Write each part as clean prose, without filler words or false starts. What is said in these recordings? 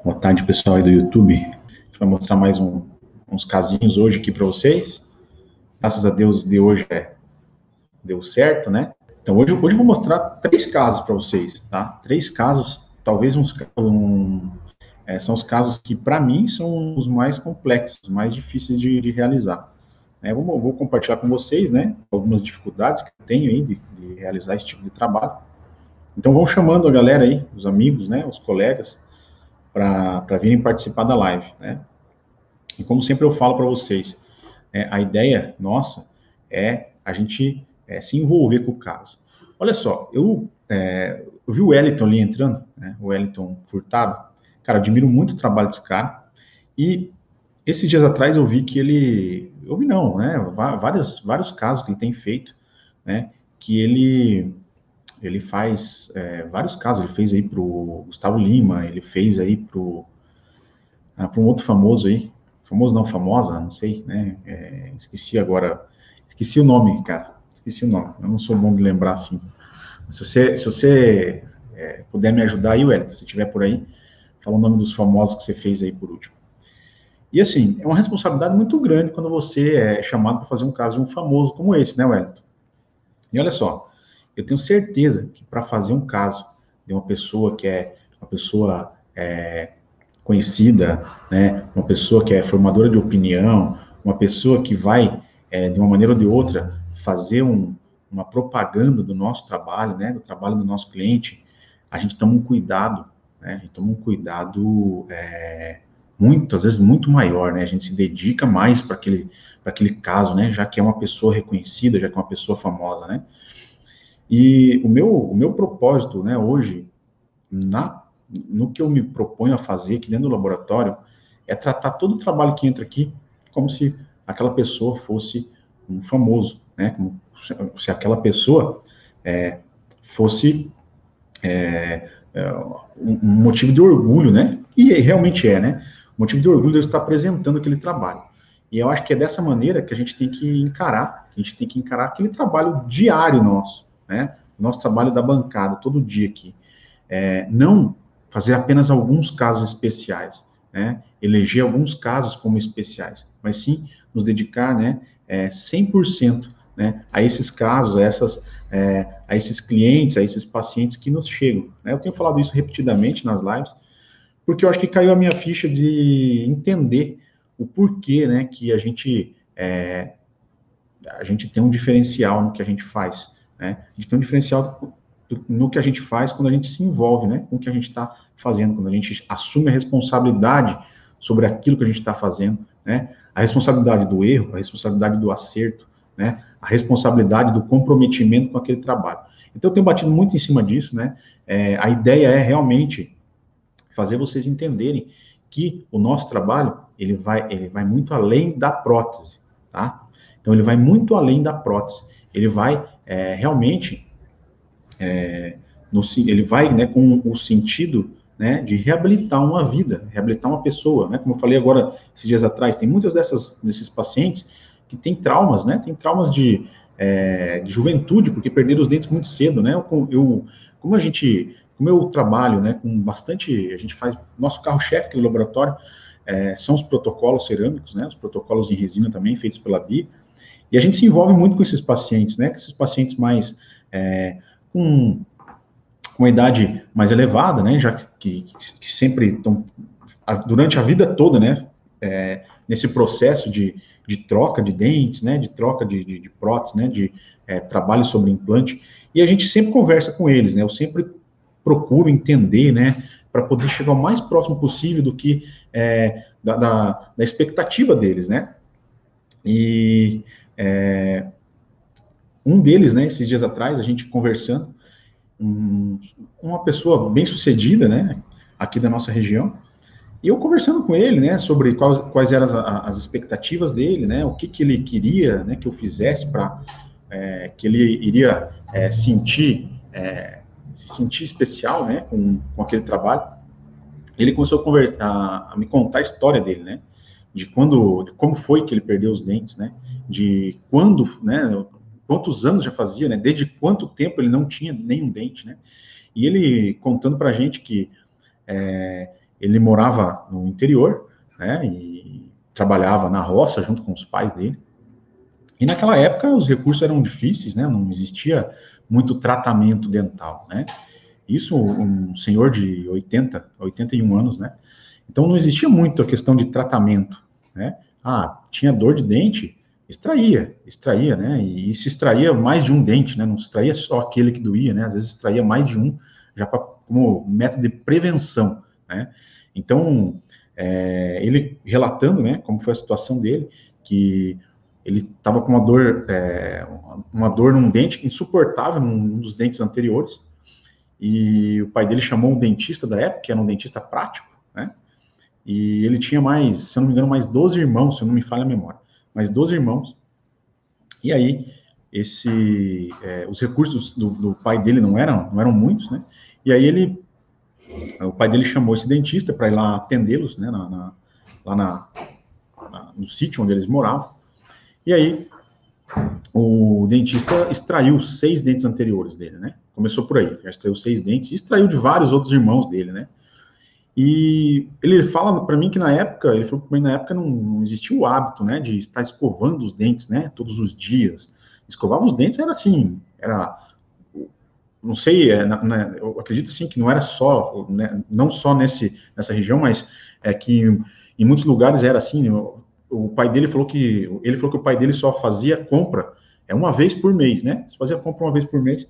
Boa tarde, pessoal aí do YouTube. A gente vai mostrar mais uns casinhos hoje aqui para vocês. Graças a Deus, de hoje deu certo, né? Então, hoje eu vou mostrar 3 casos para vocês, tá? 3 casos, talvez são os casos que, para mim, são os mais complexos, mais difíceis de realizar. Vou compartilhar com vocês, né, algumas dificuldades que eu tenho aí de realizar esse tipo de trabalho. Então, vão chamando a galera aí, os amigos, né, os colegas, para virem participar da live, né? E como sempre eu falo para vocês, a ideia nossa é a gente se envolver com o caso. Olha só, eu vi o Wellington ali entrando, né, o Wellington Furtado. Cara, admiro muito o trabalho desse cara. E esses dias atrás eu vi que eu vi não, né, vários casos que ele tem feito, né, que ele faz vários casos. Ele fez aí pro Gustavo Lima, ele fez aí para um outro famoso aí, famoso não, famosa, não sei, né, esqueci o nome, cara, eu não sou bom de lembrar assim. Se você puder me ajudar aí, Wellington, se estiver por aí, fala o nome dos famosos que você fez aí por último. E assim, é uma responsabilidade muito grande quando você é chamado para fazer um caso de um famoso como esse, né, Wellington? E olha só, eu tenho certeza que para fazer um caso de uma pessoa que é uma pessoa conhecida, né, uma pessoa que é formadora de opinião, uma pessoa que vai, de uma maneira ou de outra, fazer uma propaganda do nosso trabalho, né, do trabalho do nosso cliente, a gente toma um cuidado, né, a gente toma um cuidado às vezes muito maior, né, a gente se dedica mais para aquele caso, né, já que é uma pessoa reconhecida, já que é uma pessoa famosa, né. E o meu propósito, né, hoje, no que eu me proponho a fazer aqui dentro do laboratório, é tratar todo o trabalho que entra aqui como se aquela pessoa fosse um famoso, né? Como se aquela pessoa fosse um motivo de orgulho, né? E realmente né? Motivo de orgulho de eu estar apresentando aquele trabalho. E eu acho que é dessa maneira que a gente tem que encarar aquele trabalho diário nosso, né? Nosso trabalho da bancada, todo dia aqui. Não fazer apenas alguns casos especiais, né? Eleger alguns casos como especiais, mas sim nos dedicar, né, 100%, né, a esses casos, a esses clientes, a esses pacientes que nos chegam, né? Eu tenho falado isso repetidamente nas lives, porque eu acho que caiu a minha ficha de entender o porquê, né, que a gente tem um diferencial no que a gente faz, né? A gente tem um diferencial no que a gente faz quando a gente se envolve, né, com o que a gente está fazendo, quando a gente assume a responsabilidade sobre aquilo que a gente está fazendo, né, a responsabilidade do erro, a responsabilidade do acerto, né, a responsabilidade do comprometimento com aquele trabalho. Então, eu tenho batido muito em cima disso, né, a ideia é realmente fazer vocês entenderem que o nosso trabalho, ele vai muito além da prótese, tá? Então, ele vai muito além da prótese, ele vai realmente ele vai, né, com o sentido, né, de reabilitar uma vida, reabilitar uma pessoa, né, como eu falei agora, esses dias atrás, tem muitas desses pacientes que têm traumas, né, tem traumas de juventude, porque perderam os dentes muito cedo, né, como eu trabalho, né, com bastante, a gente faz, nosso carro-chefe aqui no laboratório, são os protocolos cerâmicos, né, os protocolos em resina também, feitos pela BIA, e a gente se envolve muito com esses pacientes, né, com esses pacientes mais com uma idade mais elevada, né, já que sempre estão, durante a vida toda, né, nesse processo de troca de dentes, né, de troca de prótese, né, de trabalho sobre implante, e a gente sempre conversa com eles, né, eu sempre procuro entender, né, para poder chegar o mais próximo possível do que da expectativa deles, né, e um deles, né, esses dias atrás, a gente conversando, uma pessoa bem sucedida, né, aqui da nossa região, e eu conversando com ele, né, sobre quais eram as expectativas dele, né, o que ele queria, né, que eu fizesse para que ele iria se sentir especial, né, com aquele trabalho. Ele começou a me contar a história dele, né, de como foi que ele perdeu os dentes, né, de quando, né, quantos anos já fazia, né, desde quanto tempo ele não tinha nenhum dente, né, e ele contando pra gente que ele morava no interior, né, e trabalhava na roça junto com os pais dele. E naquela época os recursos eram difíceis, né, não existia muito tratamento dental, né. Isso um senhor de 81 anos, né. Então não existia muito a questão de tratamento, né. Ah, tinha dor de dente, extraía, né, e se extraía mais de um dente, né, não se extraía só aquele que doía, né, às vezes extraía mais de um, já como método de prevenção, né. Então, ele relatando, né, como foi a situação dele, que ele estava com uma dor num dente insuportável, num dos dentes anteriores, e o pai dele chamou um dentista da época, que era um dentista prático, né, e ele tinha mais, se eu não me engano, mais 12 irmãos, se eu não me falha a memória, mais 12 irmãos, e aí os recursos do pai dele não eram muitos, né, e aí o pai dele chamou esse dentista para ir lá atendê-los, né, no sítio onde eles moravam, e aí o dentista extraiu 6 dentes anteriores dele, né, começou por aí, já extraiu 6 dentes, e extraiu de vários outros irmãos dele, né, e ele fala para mim que na época, ele falou para mim na época não existia o hábito, né, de estar escovando os dentes, né, todos os dias. Escovava os dentes era assim, não sei, eu acredito assim que não era só, né, não só nessa região, mas que em muitos lugares era assim. O pai dele falou que o pai dele só fazia compra uma vez por mês, né? Só fazia compra uma vez por mês.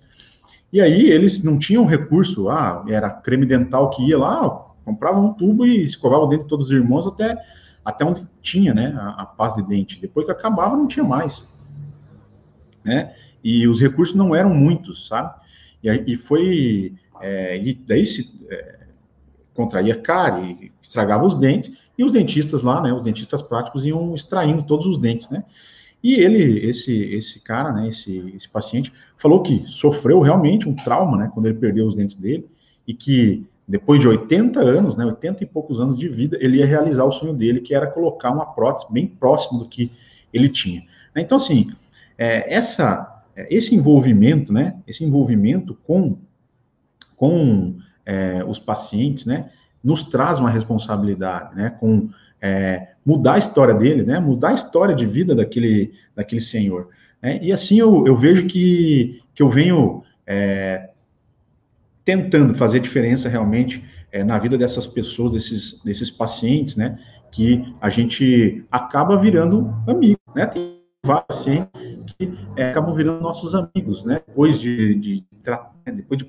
E aí eles não tinham recurso, era creme dental que ia lá, comprava um tubo e escovava o dente de todos os irmãos até onde tinha, né, a pasta de dente. Depois que acabava, não tinha mais, né? E os recursos não eram muitos, sabe? E daí se contraía cárie, estragava os dentes, e os dentistas lá, né, os dentistas práticos iam extraindo todos os dentes, né? E esse cara, né, esse paciente, falou que sofreu realmente um trauma, né, quando ele perdeu os dentes dele, e que depois de 80 anos, né, 80 e poucos anos de vida, ele ia realizar o sonho dele, que era colocar uma prótese bem próximo do que ele tinha. Então, assim, esse envolvimento, né, esse envolvimento com os pacientes, né, nos traz uma responsabilidade, né, com mudar a história dele, né, mudar a história de vida daquele senhor. Né, e assim eu vejo que eu venho tentando fazer diferença realmente na vida dessas pessoas, desses pacientes, né, que a gente acaba virando amigo, né, tem vários pacientes que acabam virando nossos amigos, né, depois de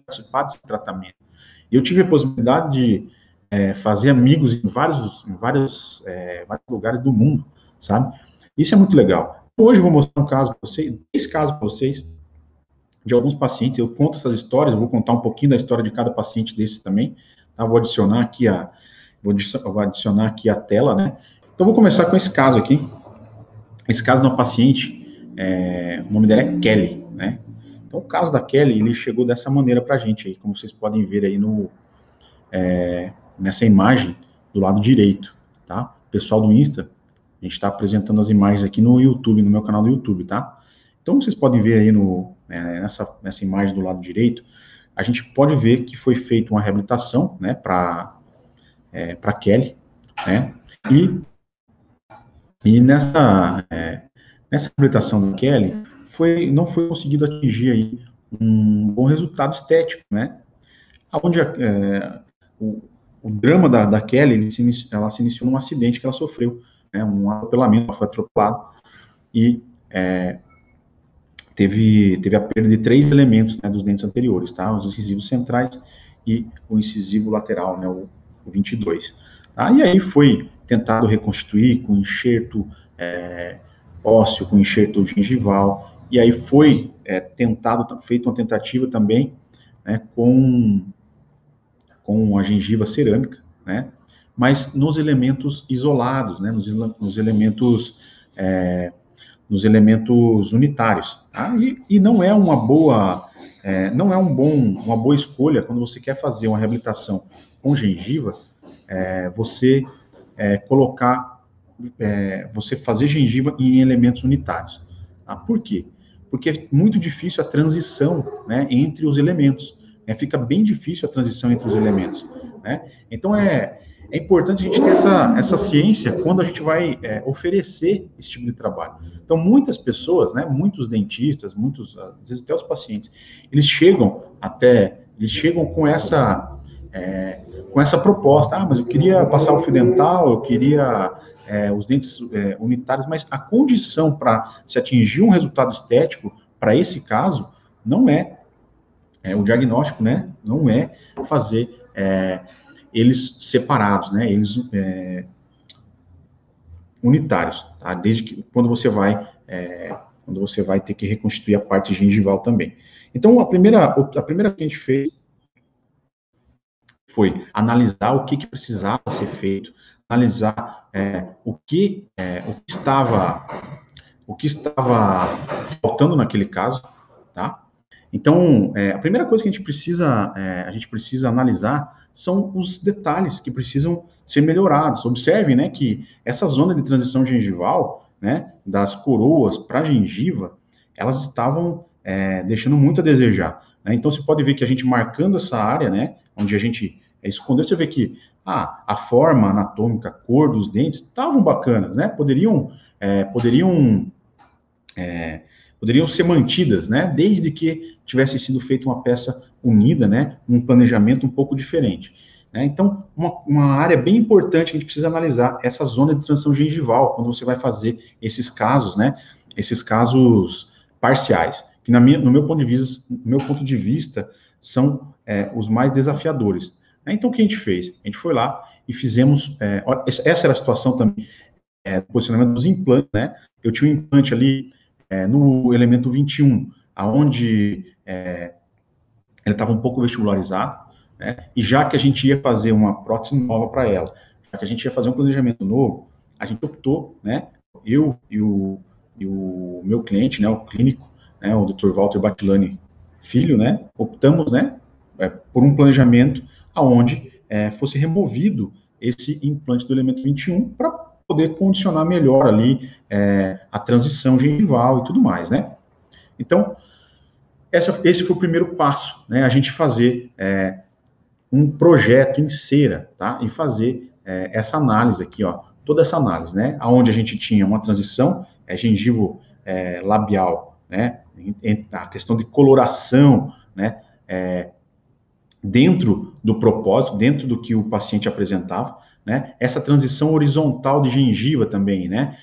participar desse tratamento. E eu tive a possibilidade de fazer amigos em vários lugares do mundo, sabe? Isso é muito legal. Hoje eu vou mostrar um caso para vocês, 3 casos para vocês, de alguns pacientes. Eu conto essas histórias, eu vou contar um pouquinho da história de cada paciente desses também. Tá? Vou adicionar aqui a tela, né? Então, vou começar com esse caso aqui. Esse caso de uma paciente, o nome dela é Kelly, né? Então, o caso da Kelly, ele chegou dessa maneira para a gente aí, como vocês podem ver aí nessa imagem do lado direito, tá? Pessoal do Insta, a gente está apresentando as imagens aqui no YouTube, no meu canal do YouTube, tá? Então, vocês podem ver aí nessa imagem do lado direito, a gente pode ver que foi feita uma reabilitação, né, para Kelly, né? E nessa reabilitação da Kelly, não foi conseguido atingir aí um bom resultado estético, né? Onde o drama da Kelly, ela se iniciou num acidente que ela sofreu, né? Um atropelamento, ela foi atropelada e teve a perda de 3 elementos, né, dos dentes anteriores, tá? Os incisivos centrais e o incisivo lateral, né, o 22. Tá? E aí foi tentado reconstituir com enxerto ósseo, com enxerto gengival, e aí foi feita uma tentativa também, né, com a gengiva cerâmica, né, mas nos elementos isolados, né, nos elementos unitários. Tá? E não é uma boa escolha quando você quer fazer uma reabilitação com gengiva, você você fazer gengiva em elementos unitários. Tá? Por quê? Porque é muito difícil a transição, né, entre os elementos. Fica bem difícil a transição entre os elementos. Né? Então, é importante a gente ter essa ciência quando a gente vai oferecer esse tipo de trabalho. Então, muitas pessoas, né, muitos dentistas, às vezes até os pacientes, eles chegam com essa proposta. Ah, mas eu queria passar o fio dental, eu queria os dentes unitários, mas a condição para se atingir um resultado estético, para esse caso, não o diagnóstico, né, não é fazer eles separados, né, eles unitários, tá? Desde que quando você vai ter que reconstituir a parte gengival também. Então, a primeira que a gente fez foi analisar o que precisava ser feito, analisar o que estava faltando naquele caso, tá? Então, a primeira coisa que a gente precisa analisar são os detalhes que precisam ser melhorados. Observem, né, que essa zona de transição gengival, né, das coroas para a gengiva, elas estavam deixando muito a desejar, né? Então, você pode ver que a gente marcando essa área, né, onde a gente escondeu, você vê que a forma anatômica, a cor dos dentes estavam bacanas, né? Poderiam ser mantidas, né, desde que tivesse sido feita uma peça unida, né, um planejamento um pouco diferente, né? Então, uma área bem importante que a gente precisa analisar, essa zona de transição gengival, quando você vai fazer esses casos, né, esses casos parciais, que no meu ponto de vista, são os mais desafiadores, né? Então, o que a gente fez? A gente foi lá e fizemos, essa era a situação também, do posicionamento dos implantes, né? Eu tinha um implante ali, no elemento 21, aonde ele estava um pouco vestibularizado, né? E já que a gente ia fazer uma prótese nova para ela, já que a gente ia fazer um planejamento novo, a gente optou, né? Eu e o meu cliente, né? O clínico, né? O Dr. Walter Batilani Filho, né? Optamos, né? Por um planejamento aonde fosse removido esse implante do elemento 21 para poder condicionar melhor ali a transição gengival e tudo mais, né? Então, esse foi o primeiro passo, né? A gente fazer um projeto em cera, tá? E fazer essa análise aqui, ó, toda essa análise, né? Aonde a gente tinha uma transição gengivo labial, né? A questão de coloração, né? Dentro do propósito, dentro do que o paciente apresentava, né? Essa transição horizontal de gengiva também, né?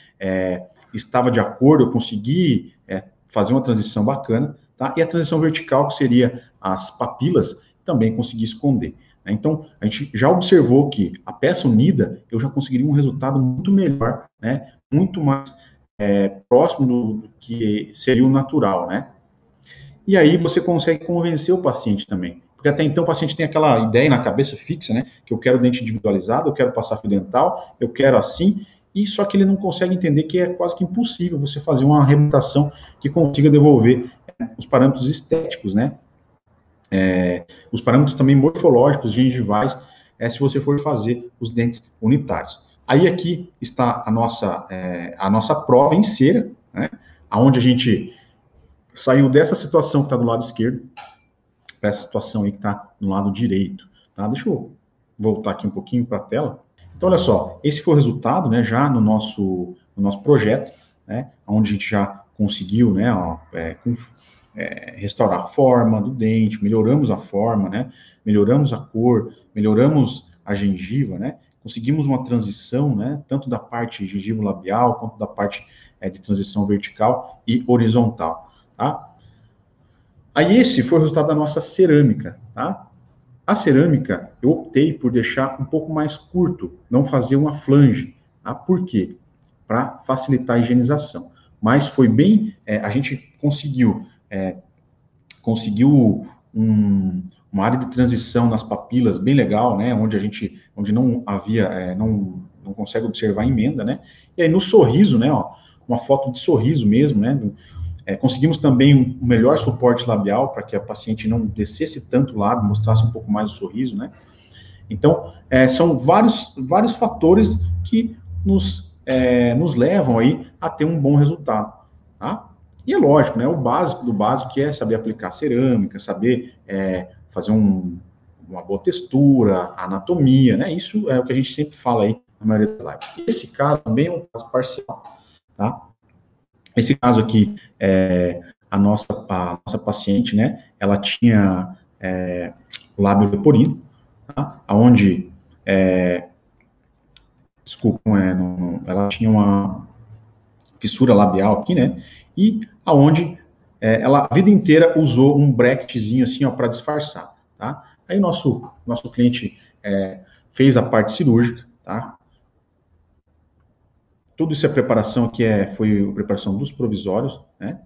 Estava de acordo, eu consegui fazer uma transição bacana, tá? E a transição vertical, que seria as papilas, também consegui esconder, né? Então, a gente já observou que a peça unida, eu já conseguiria um resultado muito melhor, né? Muito mais próximo do que seria o natural, né? E aí você consegue convencer o paciente também. Porque até então o paciente tem aquela ideia na cabeça fixa, né? Que eu quero dente individualizado, eu quero passar fio dental, eu quero assim, e só que ele não consegue entender que é quase que impossível você fazer uma reabilitação que consiga devolver os parâmetros estéticos, né? Os parâmetros também morfológicos, gengivais, se você for fazer os dentes unitários. Aí aqui está a nossa prova em cera, né? Onde a gente saiu dessa situação que está do lado esquerdo para essa situação aí que está no lado direito, tá? Deixa eu voltar aqui um pouquinho para a tela. Então, olha só, esse foi o resultado, né, já no nosso projeto, né, onde a gente já conseguiu, né, restaurar a forma do dente, melhoramos a forma, né, melhoramos a cor, melhoramos a gengiva, né, conseguimos uma transição, né, tanto da parte gengivo labial, quanto da parte de transição vertical e horizontal, tá? Aí esse foi o resultado da nossa cerâmica, tá? A cerâmica, eu optei por deixar um pouco mais curto, não fazer uma flange, tá? Por quê? Para facilitar a higienização. Mas foi bem, a gente conseguiu uma área de transição nas papilas bem legal, né? Onde não havia, não consegue observar a emenda, né? E aí no sorriso, né? Ó, uma foto de sorriso mesmo, né? Conseguimos também um melhor suporte labial para que a paciente não descesse tanto o lábio, mostrasse um pouco mais o sorriso, né? Então, são vários fatores que nos levam aí a ter um bom resultado, tá? E é lógico, né? O básico do básico, que é saber aplicar cerâmica, saber fazer uma boa textura, anatomia, né? Isso é o que a gente sempre fala aí na maioria das lives. Esse caso também é um caso parcial, tá? Esse caso aqui, a nossa paciente, né? Ela tinha lábio leporino, tá? Onde, desculpa, ela tinha uma fissura labial aqui, né? E aonde ela a vida inteira usou um bracketzinho assim, ó, para disfarçar, tá? Aí o nosso cliente fez a parte cirúrgica, tá? Tudo isso é preparação aqui, foi a preparação dos provisórios, né?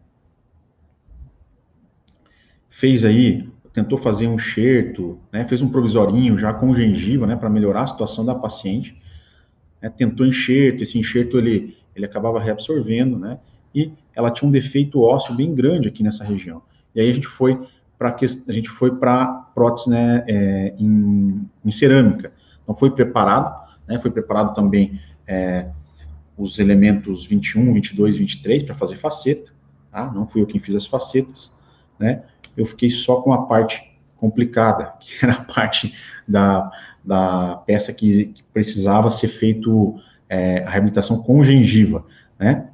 Fez aí, tentou fazer um enxerto, né? Fez um provisorinho já com gengiva, né? Para melhorar a situação da paciente. Né? Tentou enxerto, esse enxerto ele acabava reabsorvendo, né? E ela tinha um defeito ósseo bem grande aqui nessa região. E aí a gente foi para prótese, né? Em cerâmica. Então foi preparado, né? Foi preparado também os elementos 21, 22, 23 para fazer faceta, tá? Não fui eu quem fiz as facetas, né? Eu fiquei só com a parte complicada, que era a parte da peça que precisava ser feito a reabilitação com gengiva, né?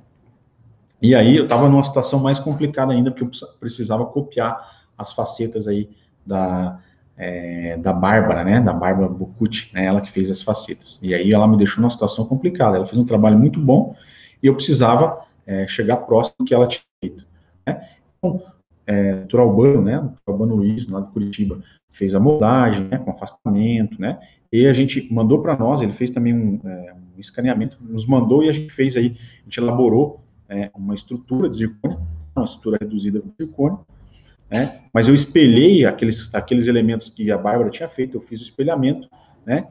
E aí eu estava numa situação mais complicada ainda, porque eu precisava copiar as facetas aí da Bárbara, né, da Bárbara Bocucci, né, ela que fez as facetas. E aí ela me deixou numa situação complicada. Ela fez um trabalho muito bom e eu precisava chegar próximo do que ela tinha feito. Né? Então, Dr. Albano, né, o Albano Luiz, lá de Curitiba, fez a moldagem, né, com afastamento, né, e a gente mandou para nós, ele fez também um escaneamento, nos mandou e a gente fez aí, a gente elaborou uma estrutura de zircônio, uma estrutura reduzida de zircônio, né? Mas eu espelhei aqueles elementos que a Bárbara tinha feito, eu fiz o espelhamento, né?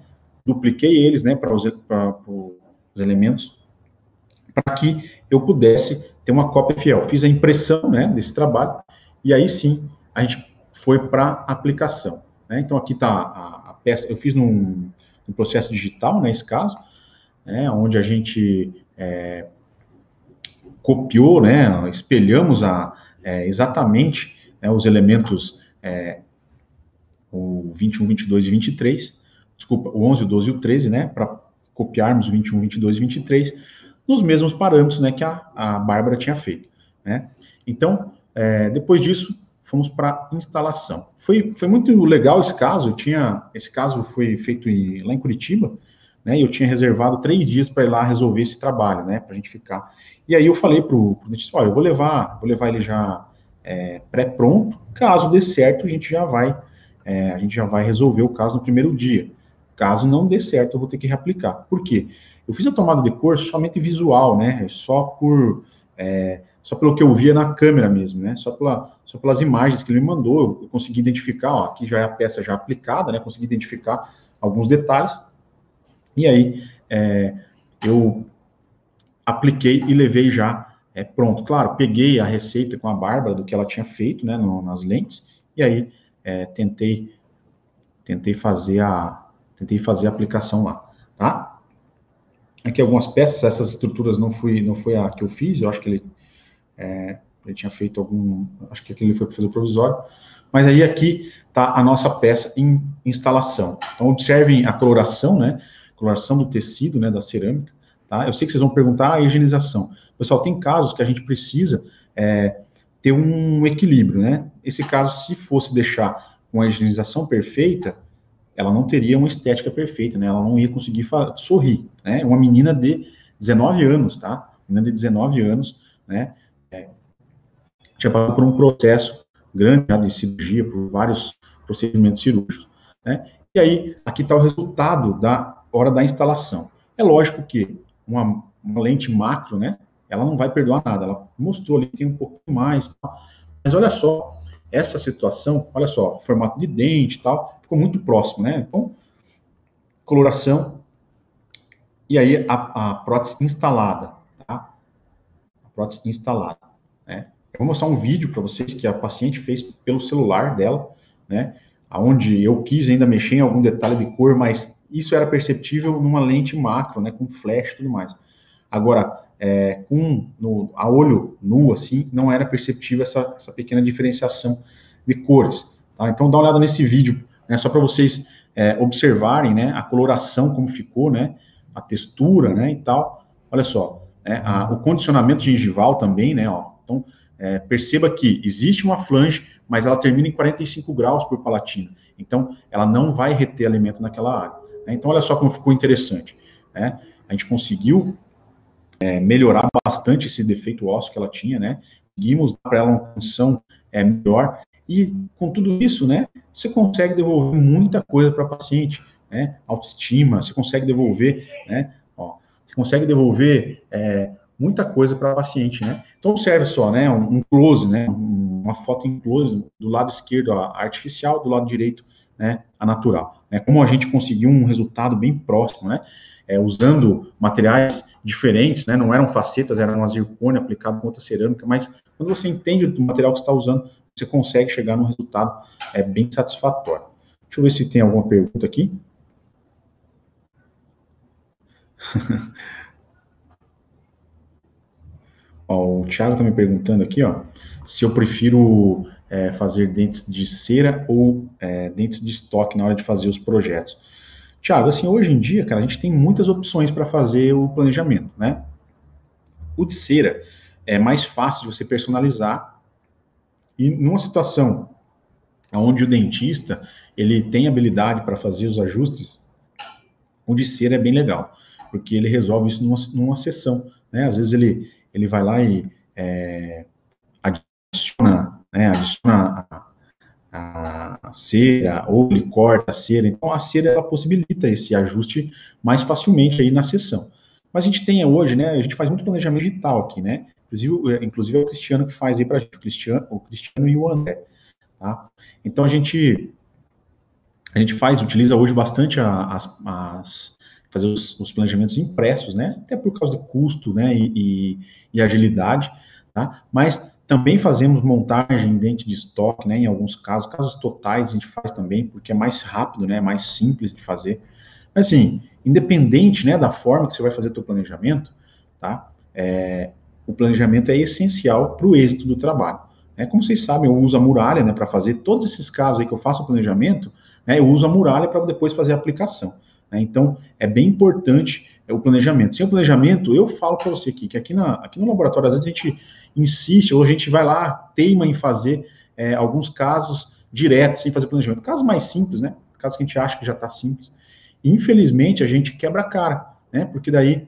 Dupliquei eles, né, para os elementos, para que eu pudesse ter uma cópia fiel. Fiz a impressão, né, desse trabalho, e aí sim, a gente foi para a aplicação. Né? Então, aqui está a peça, eu fiz num processo digital, nesse caso, né, onde a gente copiou, né, espelhamos exatamente os elementos, o 21, 22 e 23, desculpa, o 11, o 12 e o 13, né, para copiarmos o 21, 22 e 23, nos mesmos parâmetros, né, que a Bárbara tinha feito, né. Então, depois disso, fomos para instalação. Foi muito legal esse caso, esse caso foi feito lá em Curitiba, né, e eu tinha reservado 3 dias para ir lá resolver esse trabalho, né, para a gente ficar. E aí eu falei pro dentista, olha, eu vou levar ele já pré-pronto, caso dê certo, a gente já vai resolver o caso no primeiro dia. Caso não dê certo, eu vou ter que reaplicar. Por quê? Eu fiz a tomada de cor somente visual, né, só pelo que eu via na câmera mesmo, né, só pelas imagens que ele me mandou, eu consegui identificar, ó, aqui já é a peça já aplicada, né, consegui identificar alguns detalhes, e aí eu apliquei e levei já pronto. Claro, peguei a receita com a Bárbara do que ela tinha feito, né, nas lentes, e aí tentei fazer a aplicação lá, tá? Aqui algumas peças, essas estruturas não foi a que eu fiz, eu acho que ele tinha feito acho que aquele foi para fazer o provisório, mas aí aqui tá a nossa peça em instalação. Então observem a coloração, né, coloração do tecido, né, da cerâmica, tá? Eu sei que vocês vão perguntar a higienização. Pessoal, tem casos que a gente precisa ter um equilíbrio, né? Esse caso, se fosse deixar com a higienização perfeita, ela não teria uma estética perfeita, né? Ela não ia conseguir sorrir, né? Uma menina de 19 anos, tá? Menina de 19 anos, né? Tinha passado por um processo grande de cirurgia, por vários procedimentos cirúrgicos, né? E aí, aqui está o resultado da hora da instalação. É lógico que uma lente macro, né? Ela não vai perdoar nada. Ela mostrou ali que tem um pouquinho mais, tal. Mas olha só, essa situação, olha só, formato de dente e tal, ficou muito próximo, né? Então, coloração, e aí a prótese instalada, tá? A prótese instalada, né? Eu vou mostrar um vídeo para vocês que a paciente fez pelo celular dela, né? Onde eu quis ainda mexer em algum detalhe de cor, mas isso era perceptível numa lente macro, né? Com flash e tudo mais. Agora, a olho nu, assim, não era perceptível essa pequena diferenciação de cores. Tá? Então, dá uma olhada nesse vídeo né, só para vocês observarem, né, a coloração, como ficou, né, a textura, né, e tal. Olha só, né, o condicionamento gengival também, né, ó. Então, perceba que existe uma flange, mas ela termina em 45 graus por palatina. Então, ela não vai reter alimento naquela área. Né? Então, olha só como ficou interessante. Né? A gente conseguiu melhorar bastante esse defeito ósseo que ela tinha, né? Conseguimos dar para ela uma condição melhor. E com tudo isso, né, você consegue devolver muita coisa para a paciente, né? Autoestima, você consegue devolver, né? Ó, você consegue devolver muita coisa para a paciente, né? Então observe só, né? Um close, né? Uma foto em close do lado esquerdo a artificial, do lado direito, né? A natural. Né? Como a gente conseguiu um resultado bem próximo, né? Usando materiais diferentes, né? Não eram facetas, era uma zircônia aplicada com outra cerâmica, mas quando você entende o material que você está usando, você consegue chegar num resultado bem satisfatório. Deixa eu ver se tem alguma pergunta aqui. Ó, o Thiago está me perguntando aqui, ó, se eu prefiro fazer dentes de cera ou dentes de estoque na hora de fazer os projetos. Thiago, assim, hoje em dia, cara, a gente tem muitas opções para fazer o planejamento, né? O de cera é mais fácil de você personalizar e numa situação onde o dentista ele tem habilidade para fazer os ajustes, o de cera é bem legal, porque ele resolve isso numa sessão, né? Às vezes ele vai lá e adiciona a cera, ou ele corta a cera. Então, a cera, ela possibilita esse ajuste mais facilmente aí na sessão. Mas a gente tem hoje, né, a gente faz muito planejamento digital aqui, né? Inclusive é o Cristiano que faz aí pra gente, o Cristiano e o André, tá? Então, a gente utiliza hoje bastante fazer os planejamentos impressos, né? Até por causa do custo, né? E agilidade, tá? Mas também fazemos montagem em dente de estoque, né? Em alguns casos totais a gente faz também, porque é mais rápido, né? Mais simples de fazer. Mas assim, independente, né? Da forma que você vai fazer o seu planejamento, tá? O planejamento é essencial para o êxito do trabalho. Como vocês sabem, eu uso a muralha, né? Para fazer todos esses casos aí que eu faço o planejamento, né? Eu uso a muralha para depois fazer a aplicação. Né? Então, é bem importante o planejamento. Sem o planejamento, eu falo para você que aqui no laboratório, às vezes a gente insiste, ou a gente vai lá, teima em fazer alguns casos diretos, sem fazer planejamento. Casos mais simples, né? Casos que a gente acha que já está simples. Infelizmente, a gente quebra a cara, né? Porque daí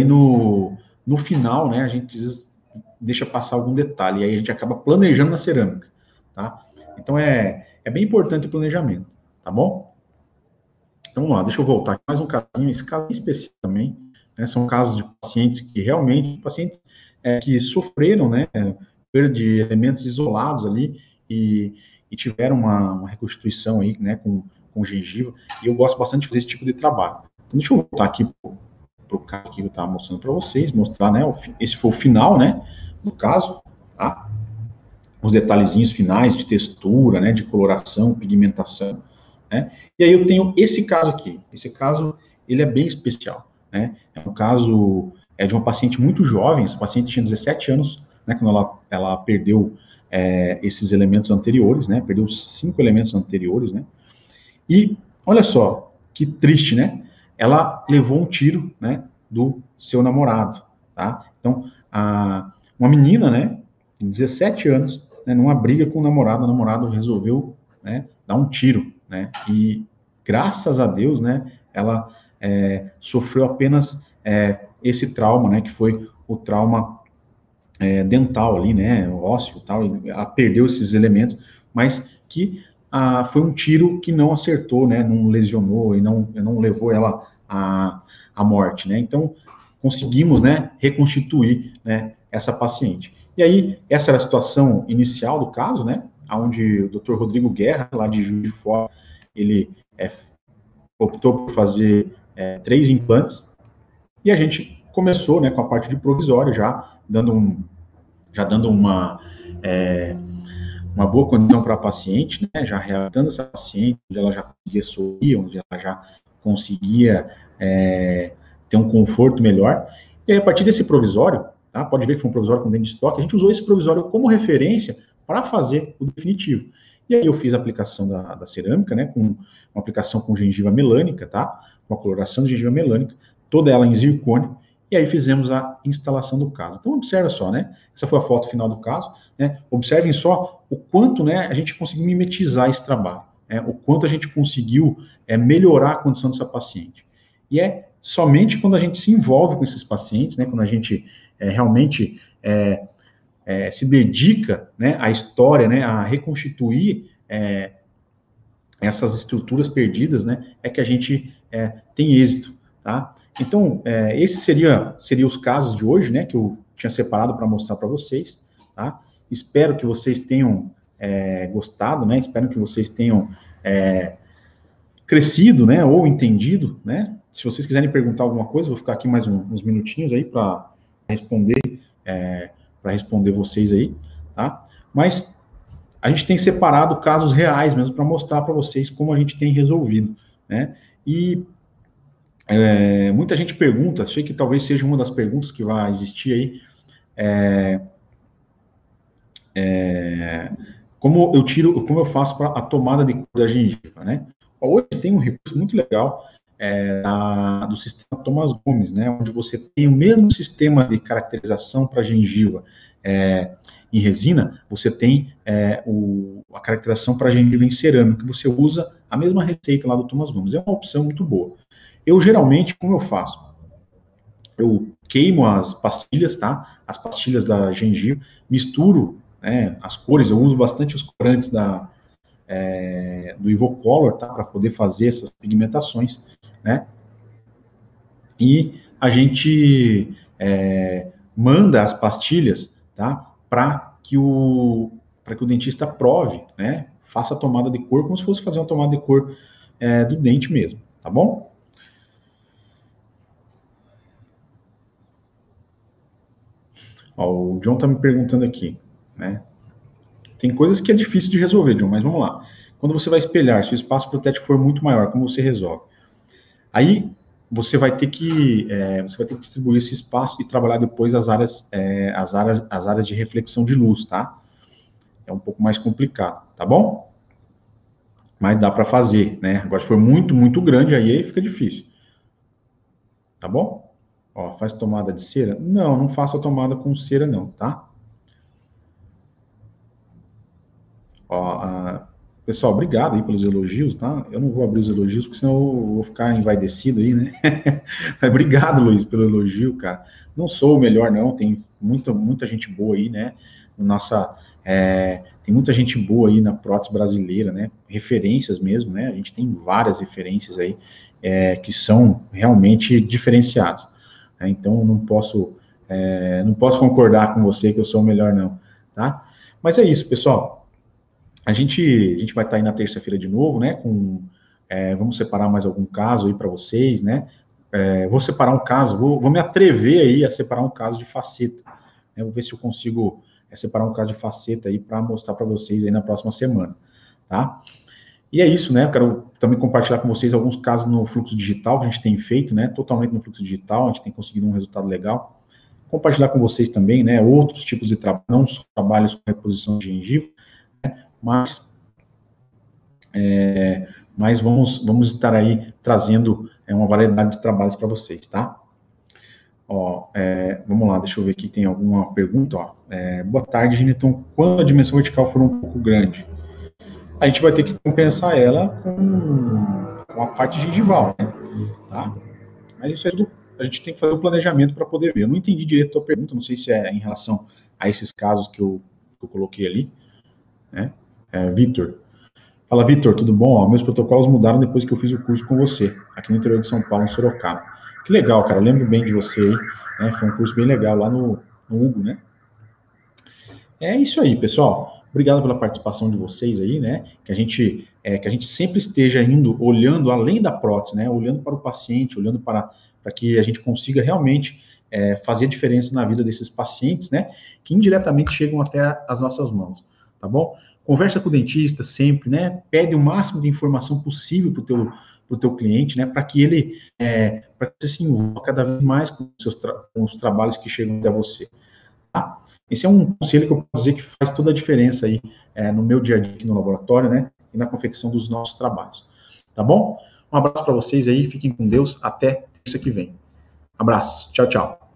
no final, né, a gente às vezes deixa passar algum detalhe, e aí a gente acaba planejando na cerâmica, tá? Então, é bem importante o planejamento, tá bom? Então, vamos lá, deixa eu voltar aqui. Mais um casinho, esse caso específico também, né, são casos de pacientes que realmente, que sofreram, né, perda de elementos isolados ali e tiveram uma reconstituição aí, né, com gengiva, e eu gosto bastante de fazer esse tipo de trabalho. Então, deixa eu voltar aqui para o caso que eu estava mostrando para vocês, mostrar, né, esse foi o final, né, do caso, tá? Os detalhezinhos finais de textura, né, de coloração, pigmentação, né? E aí eu tenho esse caso aqui. Esse caso, ele é bem especial, né? É um caso de uma paciente muito jovem. Essa paciente tinha 17 anos, né, quando ela perdeu esses elementos anteriores, né? Perdeu 5 elementos anteriores, né? E olha só, que triste, né? Ela levou um tiro, né, do seu namorado, tá? Então, uma menina, né, de 17 anos, né, numa briga com o namorado resolveu, né, dar um tiro, né? E graças a Deus, né, ela sofreu apenas esse trauma, né, que foi o trauma dental ali, né, ósseo, tal. E ela perdeu esses elementos, mas que foi um tiro que não acertou, né, não lesionou e não levou ela à morte, né? Então conseguimos, né, reconstituir, né, essa paciente. E aí essa era a situação inicial do caso, né, onde o Dr. Rodrigo Guerra, lá de Juiz de Fora, ele optou por fazer 3 implantes, e a gente começou, né, com a parte de provisório, já dando uma boa condição para a paciente, né, já reabilitando essa paciente, onde ela já conseguia sorrir, onde ela já conseguia ter um conforto melhor. E aí, a partir desse provisório, tá, pode ver que foi um provisório com dente de estoque, a gente usou esse provisório como referência para fazer o definitivo. E aí eu fiz a aplicação da cerâmica, né, com uma aplicação com gengiva melânica, tá? Com a coloração de gengiva melânica, toda ela em zircônio, e aí fizemos a instalação do caso. Então, observa só, né? Essa foi a foto final do caso, né? Observem só o quanto, né, a gente conseguiu mimetizar esse trabalho, né? O quanto a gente conseguiu melhorar a condição dessa paciente. E é somente quando a gente se envolve com esses pacientes, né? Quando a gente realmente se dedica, né, à história, né, a reconstituir essas estruturas perdidas, né, é que a gente tem êxito, tá? Então, esses seriam os casos de hoje, né, que eu tinha separado para mostrar para vocês, tá? Espero que vocês tenham gostado, né? Espero que vocês tenham crescido, né, ou entendido, né? Se vocês quiserem perguntar alguma coisa, vou ficar aqui mais uns minutinhos aí para responder vocês aí, tá? Mas a gente tem separado casos reais mesmo para mostrar para vocês como a gente tem resolvido, né? E muita gente pergunta, achei que talvez seja uma das perguntas que vai existir aí, como eu faço para a tomada de cor da gengiva, né? Hoje tem um recurso muito legal do sistema Thomas Gomes, né? Onde você tem o mesmo sistema de caracterização para gengiva em resina, você tem a caracterização para gengiva em cerâmica, você usa a mesma receita lá do Thomas Gomes. É uma opção muito boa. Eu, geralmente, como eu faço? Eu queimo as pastilhas, tá? As pastilhas da gengiva, misturo as cores, eu uso bastante os corantes do Ivocolor, tá? Para poder fazer essas pigmentações, né? E a gente manda as pastilhas, tá? Para que o dentista prove, né? Faça a tomada de cor como se fosse fazer uma tomada de cor do dente mesmo, tá bom? Ó, o John tá me perguntando aqui, né? Tem coisas que é difícil de resolver, John, mas vamos lá. Quando você vai espelhar, se o espaço protético for muito maior, como você resolve? Aí você vai ter que distribuir esse espaço e trabalhar depois as áreas de reflexão de luz, tá? É um pouco mais complicado, tá bom? Mas dá para fazer, né? Agora, se for muito, muito grande, aí fica difícil. Tá bom? Ó, faz tomada de cera? Não, não faço a tomada com cera, não, tá? Ó, pessoal, obrigado aí pelos elogios, tá? Eu não vou abrir os elogios, porque senão eu vou ficar envaidecido aí, né? Obrigado, Luiz, pelo elogio, cara. Não sou o melhor, não. Tem muita gente boa aí, né? Tem muita gente boa aí na prótese brasileira, né? Referências mesmo, né? A gente tem várias referências aí que são realmente diferenciadas. Né? Então, não posso concordar com você que eu sou o melhor, não, tá? Mas é isso, pessoal. A gente vai estar aí na terça-feira de novo, né? Vamos separar mais algum caso aí para vocês, né? Vou separar um caso, vou me atrever aí a separar um caso de faceta. Né? Vou ver se eu consigo separar um caso de faceta aí para mostrar para vocês aí na próxima semana, tá? E é isso, né? Eu quero também compartilhar com vocês alguns casos no fluxo digital que a gente tem feito, né? Totalmente no fluxo digital, a gente tem conseguido um resultado legal. Compartilhar com vocês também, né? Outros tipos de trabalho, não só trabalhos com reposição de gengiva, mas vamos estar aí trazendo uma variedade de trabalhos para vocês, tá? Ó, vamos lá, deixa eu ver aqui, tem alguma pergunta, ó. Boa tarde, Giniton. Quando a dimensão vertical for um pouco grande, a gente vai ter que compensar ela com a parte gengival, né? Tá? Mas isso é tudo, a gente tem que fazer o planejamento para poder ver. Eu não entendi direito a tua pergunta, não sei se é em relação a esses casos que eu coloquei ali, né? Vitor. Fala, Vitor, tudo bom? Ó, meus protocolos mudaram depois que eu fiz o curso com você, aqui no interior de São Paulo, em Sorocaba. Que legal, cara, eu lembro bem de você aí, né? Foi um curso bem legal lá no Hugo, né? É isso aí, pessoal. Obrigado pela participação de vocês aí, né? Que a gente sempre esteja indo, olhando além da prótese, né? Olhando para o paciente, olhando para que a gente consiga realmente fazer a diferença na vida desses pacientes, né? Que indiretamente chegam até as nossas mãos, tá bom? Conversa com o dentista sempre, né? Pede o máximo de informação possível para o teu cliente, né? Para que para que você se envolva cada vez mais com os trabalhos que chegam até você, tá? Esse é um conselho que eu posso dizer que faz toda a diferença aí no meu dia a dia aqui no laboratório, né? E na confecção dos nossos trabalhos. Tá bom? Um abraço para vocês aí, fiquem com Deus, até terça que vem. Abraço, tchau, tchau.